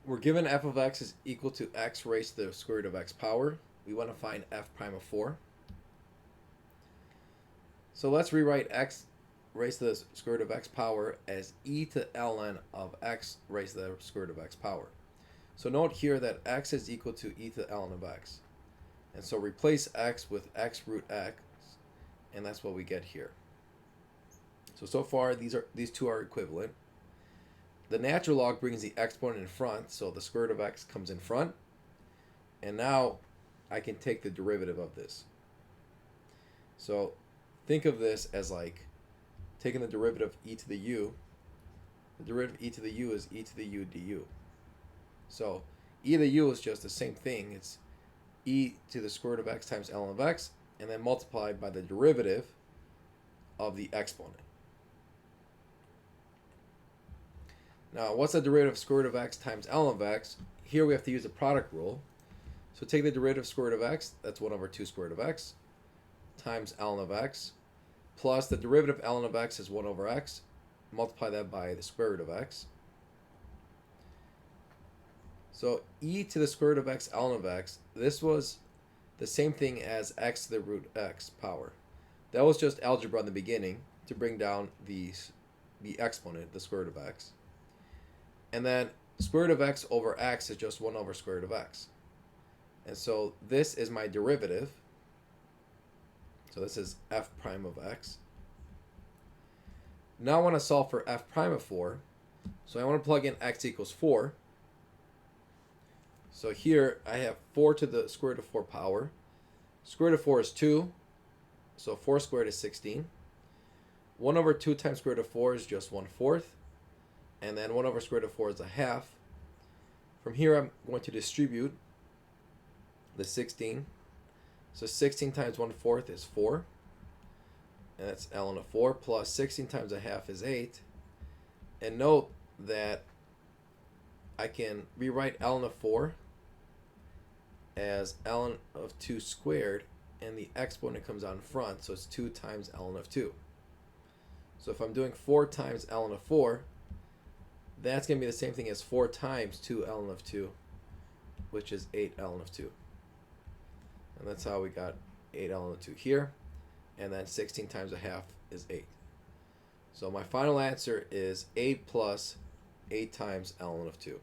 We're given f of x is equal to x raised to the square root of x power. We want to find f prime of 4. So let's rewrite x raised to the square root of x power as e to ln of x raised to the square root of x power. So note here that x is equal to e to the ln of x. And so replace x with x root x, and that's what we get here. So far these two are equivalent. The natural log brings the exponent in front, so the square root of x comes in front. And now I can take the derivative of this. So think of this as like taking the derivative of e to the u. The derivative of e to the u is e to the u du. So e to the u is just the same thing. It's e to the square root of x times ln of x, and then multiplied by the derivative of the exponent. Now, what's the derivative of square root of x times ln of x? Here we have to use the product rule. So take the derivative of square root of x, that's 1 over 2 square root of x, times ln of x, plus the derivative of ln of x is 1 over x. Multiply that by the square root of x. So e to the square root of x ln of x, this was the same thing as x to the root x power. That was just algebra in the beginning to bring down the exponent, the square root of x. And then square root of x over x is just 1 over square root of x. And so this is my derivative. So this is f prime of x. Now I want to solve for f prime of 4. So I want to plug in x equals 4. So here I have 4 to the square root of 4 power. Square root of 4 is 2. So 4 squared is 16. 1 over 2 times square root of 4 is just 1/4. And then 1 over square root of 4 is a half. From here I'm going to distribute the 16. So 16 times 1/4 is 4. And that's ln of 4, plus 16 times a half is 8. And note that I can rewrite ln of 4 as ln of 2 squared, and the exponent comes out in front, so it's 2 times ln of 2. So if I'm doing 4 times ln of 4, that's going to be the same thing as 4 times 2 ln of 2, which is 8 ln of 2. And that's how we got 8 ln of 2 here. And then 16 times a half is 8. So my final answer is 8 plus 8 times ln of 2.